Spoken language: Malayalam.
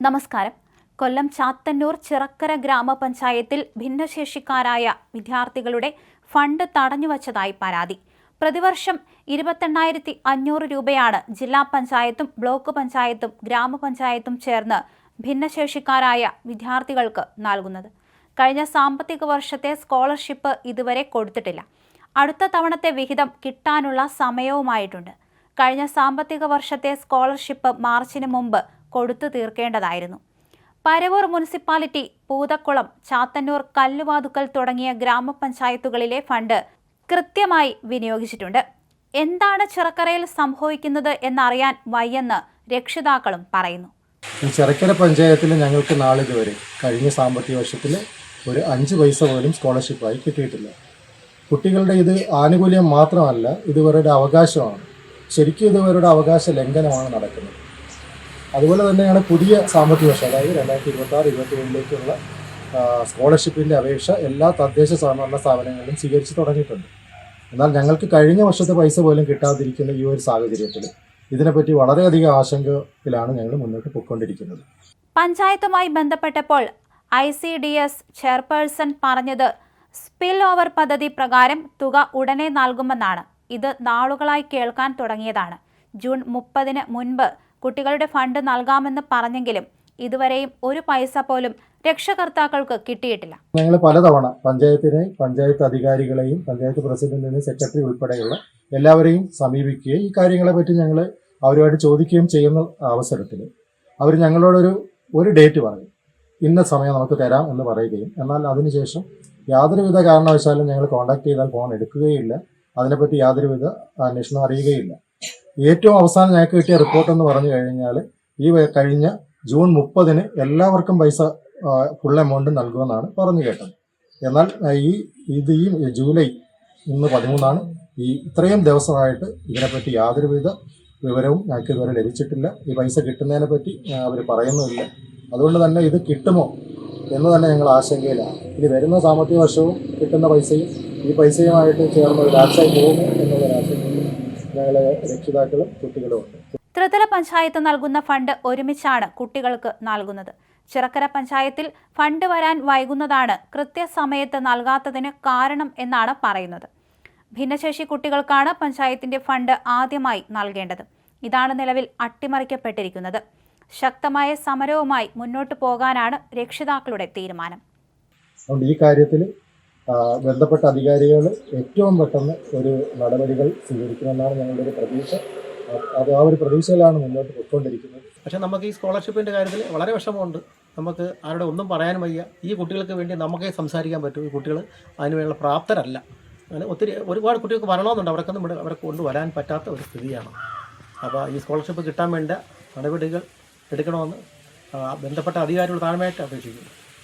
നമസ്കാരം. കൊല്ലം ചാത്തന്നൂർ ചിറക്കര ഗ്രാമപഞ്ചായത്തിൽ ഭിന്നശേഷിക്കാരായ വിദ്യാർത്ഥികളുടെ ഫണ്ട് തടഞ്ഞുവച്ചതായി പരാതി. പ്രതിവർഷം 28,500 രൂപയാണ് ജില്ലാ പഞ്ചായത്തും ബ്ലോക്ക് പഞ്ചായത്തും ഗ്രാമപഞ്ചായത്തും ചേർന്ന് ഭിന്നശേഷിക്കാരായ വിദ്യാർത്ഥികൾക്ക് നൽകുന്നത്. കഴിഞ്ഞ സാമ്പത്തിക വർഷത്തെ സ്കോളർഷിപ്പ് ഇതുവരെ കൊടുത്തിട്ടില്ല. അടുത്ത തവണത്തെ വിഹിതം കിട്ടാനുള്ള സമയവുമായിട്ടുണ്ട്. കഴിഞ്ഞ സാമ്പത്തിക വർഷത്തെ സ്കോളർഷിപ്പ് മാർച്ചിന് മുമ്പ് കൊടുത്തു തീർക്കേണ്ടതായിരുന്നു. പരവൂർ മുനിസിപ്പാലിറ്റി, പൂതക്കുളം, ചാത്തന്നൂർ, കല്ലുവാതുക്കൽ തുടങ്ങിയ ഗ്രാമപഞ്ചായത്തുകളിലെ ഫണ്ട് കൃത്യമായി വിനിയോഗിച്ചിട്ടുണ്ട്. എന്താണ് ചിറക്കരയിൽ സംഭവിക്കുന്നത് എന്നറിയാൻ വയ്യെന്ന് രക്ഷിതാക്കളും പറയുന്നു. ചിറക്കര പഞ്ചായത്തിൽ ഞങ്ങൾക്ക് നാളിതുവരെ കഴിഞ്ഞ സാമ്പത്തിക വർഷത്തിൽ ഒരു 5 പൈസ പോലും സ്കോളർഷിപ്പായി കിട്ടിയിട്ടില്ല. കുട്ടികളുടെ ഇത് ആനുകൂല്യം മാത്രമല്ല, ഇതുവരുടെ അവകാശമാണ്. ശരിക്കും ഇതുവരുടെ അവകാശ ലംഘനമാണ് നടക്കുന്നത്. അതുപോലെ തന്നെയാണ് പുതിയ സാമ്പത്തിക വർഷം, അതായത് 2026-27ലേക്കുള്ള സ്കോളർഷിപ്പിൻ്റെ അപേക്ഷ എല്ലാ തദ്ദേശ സ്വയംഭരണ സ്ഥാപനങ്ങളിലും സ്വീകരിച്ച് തുടങ്ങിയിട്ടുണ്ട്. എന്നാൽ ഞങ്ങൾക്ക് കഴിഞ്ഞ വർഷത്തെ പൈസ പോലും കിട്ടാതിരിക്കുന്ന ഈ ഒരു സാഹചര്യത്തിൽ ഇതിനെപ്പറ്റി വളരെയധികം ആശങ്കയിലാണ് ഞങ്ങൾ മുന്നോട്ട് പോയിക്കൊണ്ടിരിക്കുന്നത്. പഞ്ചായത്തുമായി ബന്ധപ്പെട്ടപ്പോൾ ICDS ചെയർപേഴ്സൺ പറഞ്ഞത് സ്പിൽ ഓവർ പദ്ധതി പ്രകാരം തുക ഉടനെ നൽകുമെന്നാണ്. ഇത് നാളുകളായി കേൾക്കാൻ തുടങ്ങിയതാണ്. ജൂൺ 30-ന് മുൻപ് കുട്ടികളുടെ ഫണ്ട് നൽകാമെന്ന് പറഞ്ഞെങ്കിലും ഇതുവരെയും ഒരു പൈസ പോലും രക്ഷകർത്താക്കൾക്ക് കിട്ടിയിട്ടില്ല. ഞങ്ങൾ പലതവണ പഞ്ചായത്ത് അധികാരികളെയും പഞ്ചായത്ത് പ്രസിഡന്റിനെയും സെക്രട്ടറി ഉൾപ്പെടെയുള്ള എല്ലാവരെയും സമീപിക്കുകയും ഈ കാര്യങ്ങളെ പറ്റി ഞങ്ങൾ അവരുമായിട്ട് ചോദിക്കുകയും ചെയ്യുന്ന അവസരത്തിൽ അവർ ഞങ്ങളോടൊരു ഡേറ്റ് പറയും, ഇന്ന സമയം നമുക്ക് തരാം എന്ന് പറയുകയും, എന്നാൽ അതിനുശേഷം യാതൊരുവിധ കാരണവശാലും ഞങ്ങൾ കോൺടാക്ട് ചെയ്താൽ ഫോൺ എടുക്കുകയില്ല, അതിനെപ്പറ്റി യാതൊരുവിധ അന്വേഷണം അറിയുകയില്ല. ഏറ്റവും അവസാനം ഞങ്ങൾക്ക് കിട്ടിയ റിപ്പോർട്ട് എന്ന് പറഞ്ഞു കഴിഞ്ഞാൽ ഈ കഴിഞ്ഞ ജൂൺ 30-ന് എല്ലാവർക്കും പൈസ ഫുൾ എമൗണ്ട് നൽകുമെന്നാണ് പറഞ്ഞു കേട്ടത്. എന്നാൽ ഈ ജൂലൈ ഇന്ന് 13-ആണ്. ഇത്രയും ദിവസമായിട്ട് ഇതിനെപ്പറ്റി യാതൊരുവിധ വിവരവും ഞങ്ങൾക്ക് ഇതുവരെ ലഭിച്ചിട്ടില്ല. ഈ പൈസ കിട്ടുന്നതിനെ പറ്റി അവർ പറയുന്നുമില്ല. അതുകൊണ്ട് തന്നെ ഇത് കിട്ടുമോ എന്ന് തന്നെ ഞങ്ങൾ ആശങ്കയിലാണ്. ഇനി വരുന്ന സാമ്പത്തിക വർഷവും കിട്ടുന്ന പൈസയും ഈ പൈസയുമായിട്ട് ചേർന്ന് ഒരു ആശായി പോകുമോ എന്നുള്ളൊരു ആശങ്കയിൽ ഞങ്ങളെ രക്ഷിതാക്കളും കുട്ടികളും ഉണ്ട്. ത്രിതല പഞ്ചായത്ത് നൽകുന്ന ഫണ്ട് ഒരുമിച്ചാണ് കുട്ടികൾക്ക് നൽകുന്നത്. ചിറക്കര പഞ്ചായത്തിൽ ഫണ്ട് വരാൻ വൈകുന്നതാണ് കൃത്യസമയത്ത് നൽകാത്തതിന് കാരണം എന്നാണ് പറയുന്നത്. ഭിന്നശേഷി കുട്ടികൾക്കാണ് പഞ്ചായത്തിന്റെ ഫണ്ട് ആദ്യമായി നൽകേണ്ടത്. ഇതാണ് നിലവിൽ അട്ടിമറിക്കപ്പെട്ടിരിക്കുന്നത്. ശക്തമായ സമരവുമായി മുന്നോട്ട് പോകാനാണ് രക്ഷിതാക്കളുടെ തീരുമാനം. അതുകൊണ്ട് ഈ കാര്യത്തിൽ ബന്ധപ്പെട്ട അധികാരികൾ ഏറ്റവും പെട്ടെന്ന് ഒരു നടപടികൾ സ്വീകരിക്കുമെന്നാണ് ഞങ്ങളുടെ ഒരു പ്രതീക്ഷ. ആ ഒരു പ്രതീക്ഷയിലാണ് മുന്നോട്ട് പോയിക്കൊണ്ടിരിക്കുന്നത്. പക്ഷേ നമുക്ക് ഈ സ്കോളർഷിപ്പിൻ്റെ കാര്യത്തിൽ വളരെ വിഷമമുണ്ട്. നമുക്ക് ആരുടെ ഒന്നും പറയാനും വയ്യ. ഈ കുട്ടികൾക്ക് വേണ്ടി നമുക്കേ സംസാരിക്കാൻ പറ്റൂ. ഈ കുട്ടികൾ അതിനുവേണ്ട പ്രാപ്തരല്ല. അങ്ങനെ ഒരുപാട് കുട്ടികൾക്ക് വരണമെന്നുണ്ട്, അവരെ കൊണ്ടുവരാൻ പറ്റാത്ത ഒരു സ്ഥിതിയാണ്. അപ്പോൾ ഈ സ്കോളർഷിപ്പ് കിട്ടാൻ വേണ്ട നടപടികൾ എടുക്കണമെന്ന് ബന്ധപ്പെട്ട അധികാരികൾ താഴ്മയായിട്ട് അപേക്ഷിക്കുന്നു.